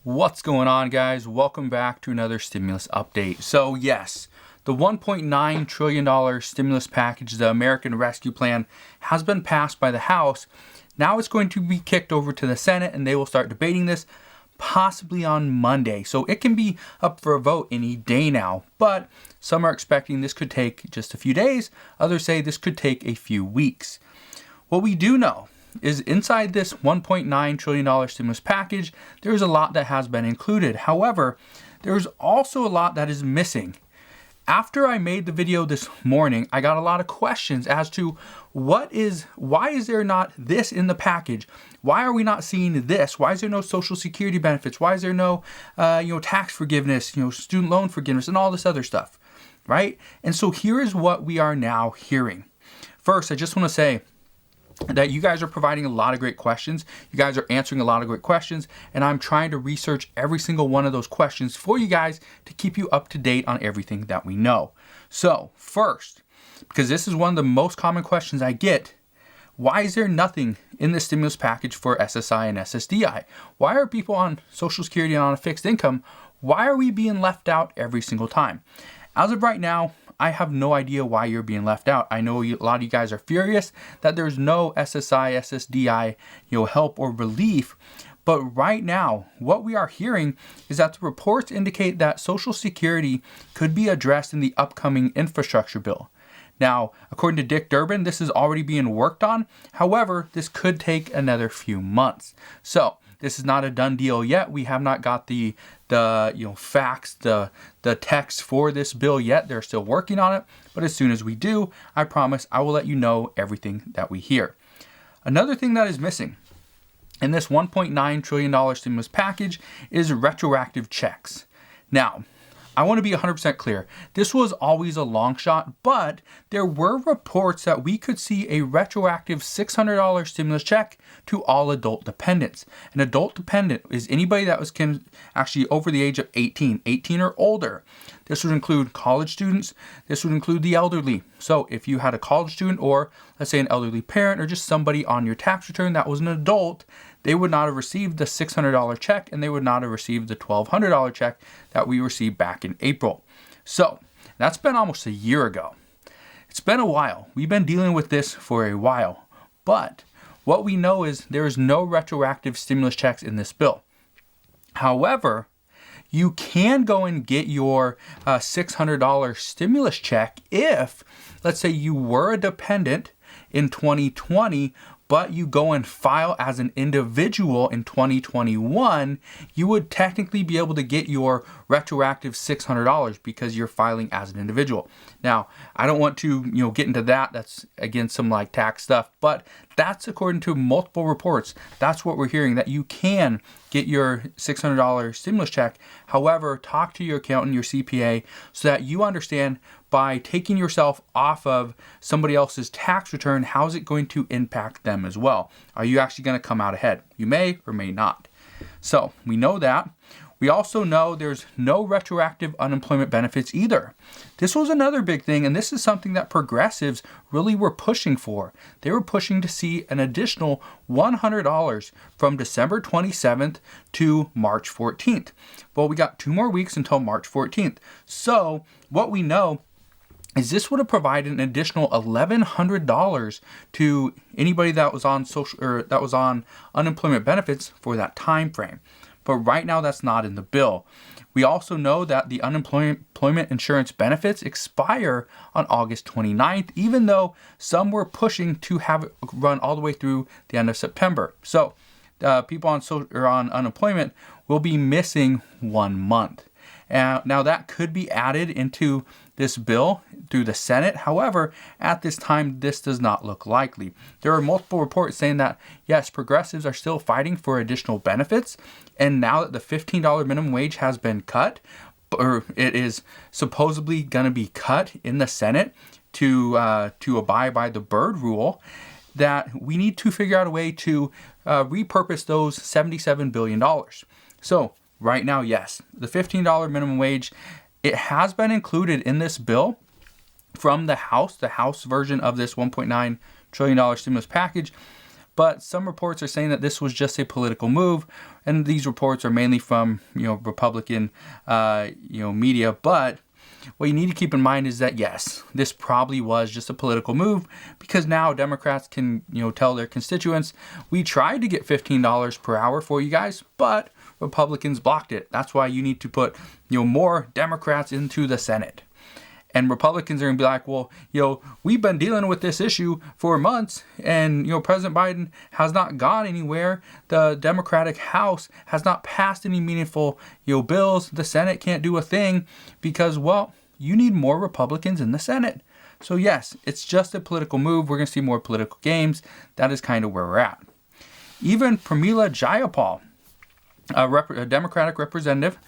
What's going on, guys? Welcome back to another stimulus update. So yes, the $1.9 trillion stimulus package, the American Rescue Plan, has been passed by the House. Now it's going to be kicked over to the Senate and they will start debating this possibly on Monday. So it can be up for a vote any day now, but some are expecting this could take just a few days. Others say this could take a few weeks. What we do know is inside this $1.9 trillion stimulus package, there's a lot that has been included. However, there's also a lot that is missing. After I made the video this morning, I got a lot of questions as to why is there not this in the package? Why are we not seeing this? Why is there no Social Security benefits? Why is there no tax forgiveness, student loan forgiveness, and all this other stuff, right? And so here is what we are now hearing. First, I just want to say that you guys are providing a lot of great questions. You guys are answering a lot of great questions, and I'm trying to research every single one of those questions for you guys to keep you up to date on everything that we know. So first, because this is one of the most common questions I get, why is there nothing in the stimulus package for SSI and SSDI? Why are people on Social Security and on a fixed income, why are we being left out every single time? As of right now, I have no idea why you're being left out. I know a lot of you guys are furious that there's no SSI, SSDI, help or relief. But right now, what we are hearing is that the reports indicate that Social Security could be addressed in the upcoming infrastructure bill. Now, according to Dick Durbin, this is already being worked on. However, this could take another few months. So this is not a done deal yet. We have not got the facts, the text for this bill yet. They're still working on it. But as soon as we do, I promise I will let you know everything that we hear. Another thing that is missing in this $1.9 trillion stimulus package is retroactive checks. Now, I want to be 100% clear. This was always a long shot, but there were reports that we could see a retroactive $600 stimulus check to all adult dependents. An adult dependent is anybody that was actually over the age of 18 or older. This would include college students. This would include the elderly. So if you had a college student or let's say an elderly parent or just somebody on your tax return that was an adult, they would not have received the $600 check and they would not have received the $1,200 check that we received back in April. So that's been almost a year ago. It's been a while. We've been dealing with this for a while. But what we know is there is no retroactive stimulus checks in this bill. However, you can go and get your $600 stimulus check if, let's say, you were a dependent in 2020, but you go and file as an individual in 2021, you would technically be able to get your retroactive $600 because you're filing as an individual. Now, I don't want to, get into that. That's again some tax stuff, but that's according to multiple reports. That's what we're hearing, that you can get your $600 stimulus check. However, talk to your accountant, your CPA, so that you understand by taking yourself off of somebody else's tax return, how's it going to impact them as well? Are you actually going to come out ahead? You may or may not. So we know that. We also know there's no retroactive unemployment benefits either. This was another big thing, and this is something that progressives really were pushing for. They were pushing to see an additional $100 from December 27th to March 14th. Well, we got 2 more weeks until March 14th. So what we know is this would have provided an additional $1,100 to anybody that was on unemployment benefits for that time frame. But right now that's not in the bill. We also know that the unemployment insurance benefits expire on August 29th, even though some were pushing to have it run all the way through the end of September. So people on unemployment will be missing 1 month. Now that could be added into this bill through the Senate. However, at this time, this does not look likely. There are multiple reports saying that, yes, progressives are still fighting for additional benefits. And now that the $15 minimum wage has been cut, or it is supposedly going to be cut in the Senate to abide by the Byrd rule, that we need to figure out a way to repurpose those $77 billion. So right now, yes, the $15 minimum wage, it has been included in this bill from the House version of this $1.9 trillion stimulus package. but some reports are saying that this was just a political move, and these reports are mainly from Republican media. But what you need to keep in mind is that yes, this probably was just a political move, because now Democrats can tell their constituents, we tried to get $15 per hour for you guys, but Republicans blocked it. That's why you need to put more Democrats into the Senate. And Republicans are going to be like, well, we've been dealing with this issue for months, and President Biden has not gone anywhere. The Democratic House has not passed any meaningful bills. The Senate can't do a thing because, well, you need more Republicans in the Senate. So yes, it's just a political move. We're going to see more political games. That is kind of where we're at. Even Pramila Jayapal, a Democratic representative,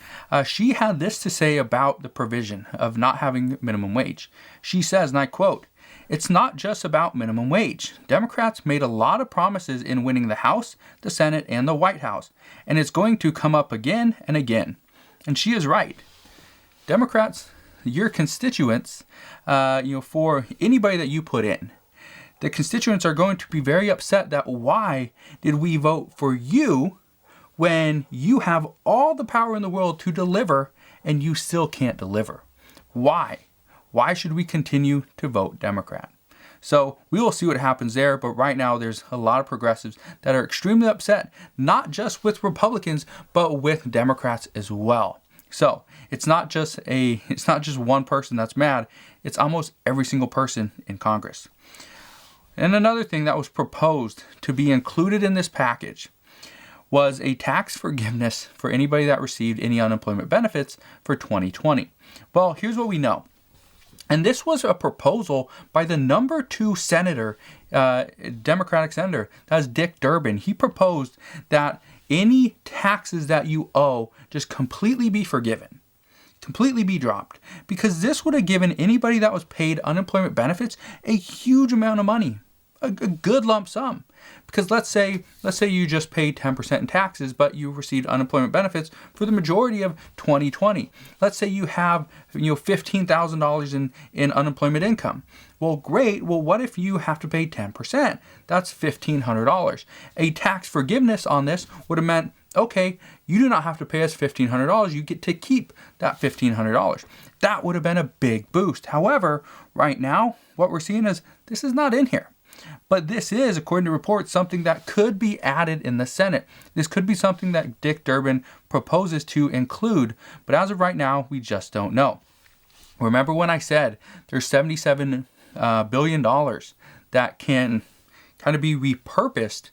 she had this to say about the provision of not having minimum wage. She says, and I quote, "It's not just about minimum wage. Democrats made a lot of promises in winning the House, the Senate, and the White House, and it's going to come up again and again." And she is right. Democrats, your constituents, for anybody that you put in, the constituents are going to be very upset that why did we vote for you when you have all the power in the world to deliver and you still can't deliver? Why? Why should we continue to vote Democrat? So we will see what happens there, but right now there's a lot of progressives that are extremely upset, not just with Republicans, but with Democrats as well. So it's not just one person that's mad, it's almost every single person in Congress. And another thing that was proposed to be included in this package was a tax forgiveness for anybody that received any unemployment benefits for 2020. Well, here's what we know. And this was a proposal by the number 2 senator, Democratic senator, that's Dick Durbin. He proposed that any taxes that you owe just completely be forgiven, completely be dropped, because this would have given anybody that was paid unemployment benefits a huge amount of money, a good lump sum. Because let's say you just paid 10% in taxes, but you received unemployment benefits for the majority of 2020. Let's say you have $15,000 in unemployment income. Well, great. Well, what if you have to pay 10%? That's $1,500. A tax forgiveness on this would have meant, okay, you do not have to pay us $1,500. You get to keep that $1,500. That would have been a big boost. However, right now, what we're seeing is this is not in here. But this is, according to reports, something that could be added in the Senate. This could be something that Dick Durbin proposes to include, but as of right now, we just don't know. Remember when I said there's $77 billion that can kind of be repurposed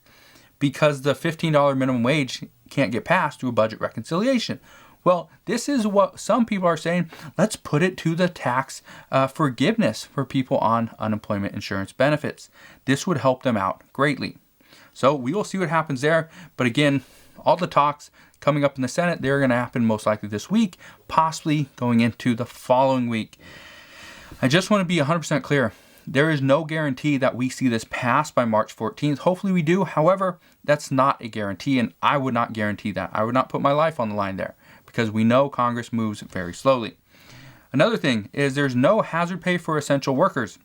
because the $15 minimum wage can't get passed through a budget reconciliation? Well, this is what some people are saying. Let's put it to the tax forgiveness for people on unemployment insurance benefits. This would help them out greatly. So we will see what happens there. But again, all the talks coming up in the Senate, they're going to happen most likely this week, possibly going into the following week. I just want to be 100% clear. There is no guarantee that we see this passed by March 14th. Hopefully we do. However, that's not a guarantee, and I would not guarantee that. I would not put my life on the line there, because we know Congress moves very slowly. Another thing is there's no hazard pay for essential workers.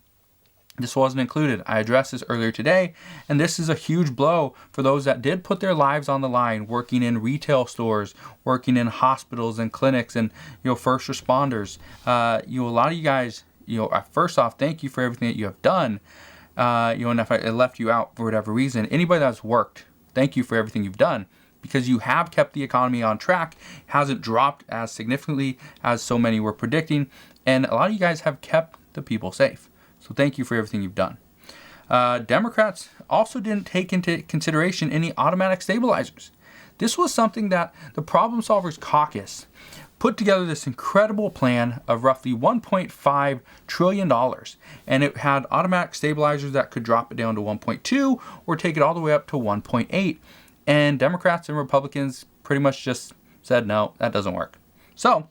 This wasn't included. I addressed this earlier today, and this is a huge blow for those that did put their lives on the line, working in retail stores, working in hospitals and clinics, and first responders. A lot of you guys, first off, thank you for everything that you have done. And if I left you out for whatever reason, anybody that's worked, thank you for everything you've done, because you have kept the economy on track, hasn't dropped as significantly as so many were predicting, and a lot of you guys have kept the people safe. So thank you for everything you've done. Democrats also didn't take into consideration any automatic stabilizers. This was something that the Problem Solvers Caucus put together, this incredible plan of roughly $1.5 trillion. And it had automatic stabilizers that could drop it down to 1.2 or take it all the way up to 1.8. And Democrats and Republicans pretty much just said, no, that doesn't work. So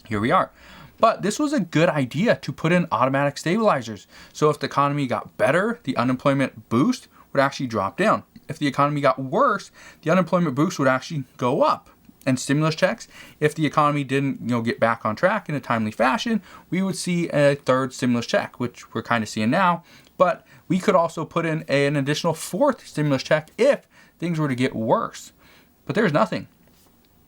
here we are. But this was a good idea to put in automatic stabilizers. So if the economy got better, the unemployment boost would actually drop down. If the economy got worse, the unemployment boost would actually go up. And stimulus checks, if the economy didn't get back on track in a timely fashion, we would see a third stimulus check, which we're kind of seeing now. But we could also put in an additional fourth stimulus check if things were to get worse. But there's nothing.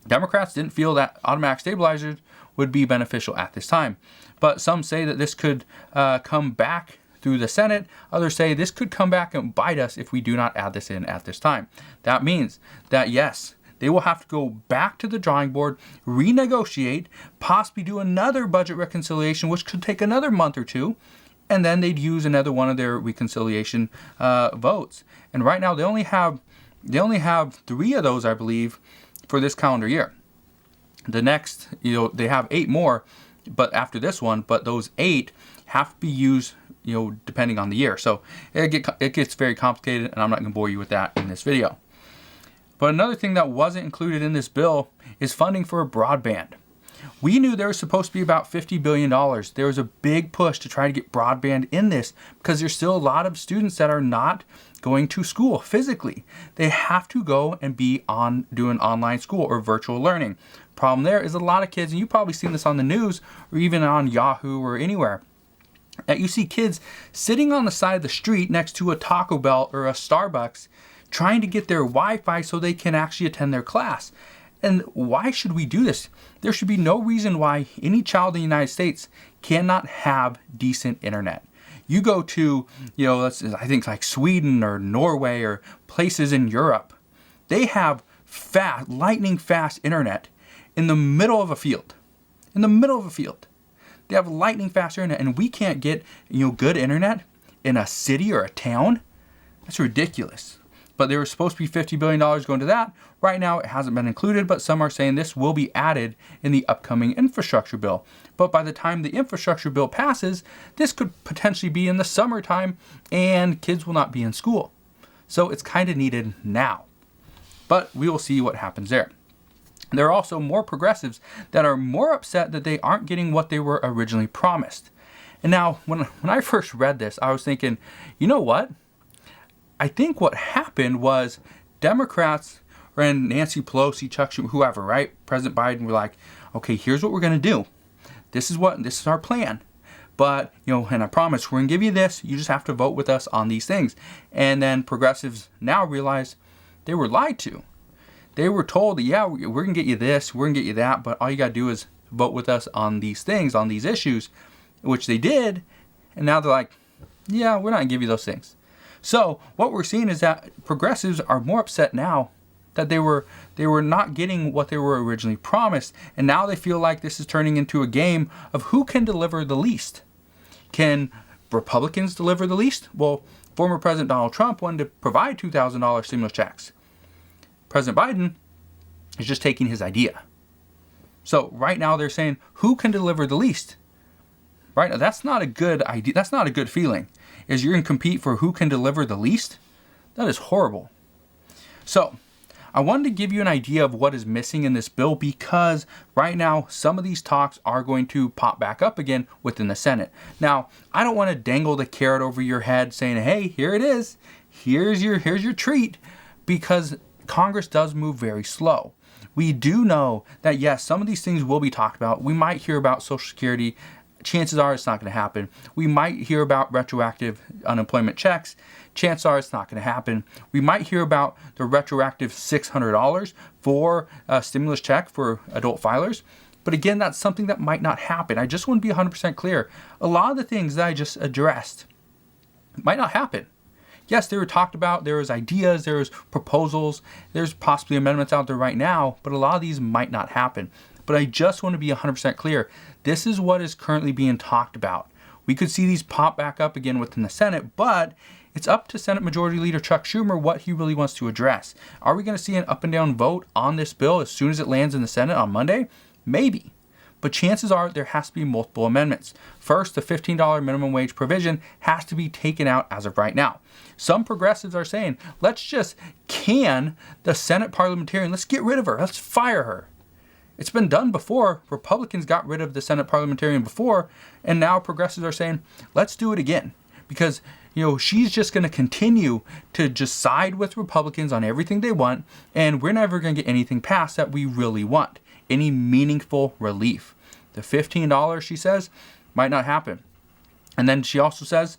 Democrats didn't feel that automatic stabilizers would be beneficial at this time. But some say that this could come back through the Senate. Others say this could come back and bite us if we do not add this in at this time. That means that, yes, they will have to go back to the drawing board, renegotiate, possibly do another budget reconciliation, which could take another month or two, and then they'd use another one of their reconciliation votes. And right now they only have 3 of those, I believe, for this calendar year. The next, they have 8 more, but after this one, but those 8 have to be used, depending on the year. So it gets very complicated, and I'm not going to bore you with that in this video. But another thing that wasn't included in this bill is funding for broadband. We knew there was supposed to be about $50 billion. There was a big push to try to get broadband in this because there's still a lot of students that are not going to school physically. They have to go and be doing online school or virtual learning. Problem there is a lot of kids, and you've probably seen this on the news or even on Yahoo or anywhere, that you see kids sitting on the side of the street next to a Taco Bell or a Starbucks trying to get their Wi-Fi so they can actually attend their class. And why should we do this? There should be no reason why any child in the United States cannot have decent internet. You go to, I think like Sweden or Norway or places in Europe, they have lightning fast internet in the middle of a field. In the middle of a field. They have lightning fast internet, and we can't get, good internet in a city or a town. That's ridiculous. But there was supposed to be $50 billion going to that. Right now, it hasn't been included, but some are saying this will be added in the upcoming infrastructure bill. But by the time the infrastructure bill passes, this could potentially be in the summertime, and kids will not be in school. So it's kind of needed now. But we will see what happens there. There are also more progressives that are more upset that they aren't getting what they were originally promised. And now, when I first read this, I was thinking, you know what? I think what happened was Democrats and Nancy Pelosi, Chuck Schumer, whoever, right? President Biden were like, okay, here's what we're going to do. This is our plan. But, and I promise we're going to give you this. You just have to vote with us on these things. And then progressives now realize they were lied to. They were told that, yeah, we're going to get you this, we're going to get you that, but all you got to do is vote with us on these things, on these issues, which they did. And now they're like, yeah, we're not going to give you those things. So what we're seeing is that progressives are more upset now that they were not getting what they were originally promised, and now they feel like this is turning into a game of who can deliver the least. Can Republicans deliver the least? Well, former President Donald Trump wanted to provide $2,000 stimulus checks. President Biden is just taking his idea. So right now they're saying who can deliver the least. Right now, that's not a good idea. That's not a good feeling. Is you're going to compete for who can deliver the least? That is horrible. So I wanted to give you an idea of what is missing in this bill because right now some of these talks are going to pop back up again within the Senate. Now, I don't want to dangle the carrot over your head saying, hey, here it is. Here's your treat, because Congress does move very slow. We do know that, yes, some of these things will be talked about. We might hear about Social Security. Chances are it's not going to happen. We might hear about retroactive unemployment checks. Chances are it's not going to happen. We might hear about the retroactive $600 for a stimulus check for adult filers. But again, that's something that might not happen. I just want to be 100% clear. A lot of the things that I just addressed might not happen. Yes, they were talked about. There was ideas. There was proposals. There's possibly amendments out there right now. But a lot of these might not happen. But I just want to be 100% clear. This is what is currently being talked about. We could see these pop back up again within the Senate, but it's up to Senate Majority Leader Chuck Schumer what he really wants to address. Are we going to see an up and down vote on this bill as soon as it lands in the Senate on Monday? Maybe. But chances are there has to be multiple amendments. First, the $15 minimum wage provision has to be taken out as of right now. Some progressives are saying, let's just can the Senate parliamentarian. Let's get rid of her. Let's fire her. It's been done before. Republicans got rid of the Senate parliamentarian before, and now progressives are saying, let's do it again. Because, she's just going to continue to just side with Republicans on everything they want, and we're never going to get anything passed that we really want. Any meaningful relief. The $15, she says, might not happen. And then she also says,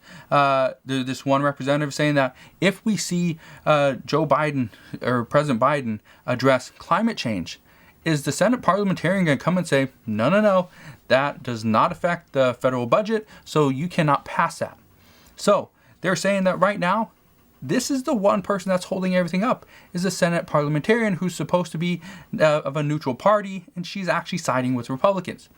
this one representative saying that if we see Joe Biden or President Biden address climate change, is the Senate parliamentarian going to come and say, no, that does not affect the federal budget, so you cannot pass that? So they're saying that right now, this is the one person that's holding everything up, is the Senate parliamentarian who's supposed to be of a neutral party, and she's actually siding with Republicans.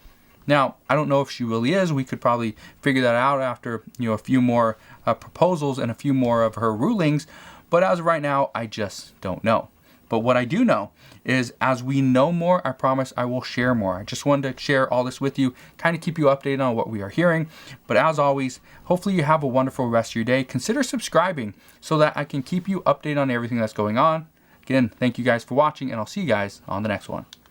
Now, I don't know if she really is. We could probably figure that out after, a few more proposals and a few more of her rulings. But as of right now, I just don't know. But what I do know is as we know more, I promise I will share more. I just wanted to share all this with you, kind of keep you updated on what we are hearing. But as always, hopefully you have a wonderful rest of your day. Consider subscribing so that I can keep you updated on everything that's going on. Again, thank you guys for watching, and I'll see you guys on the next one.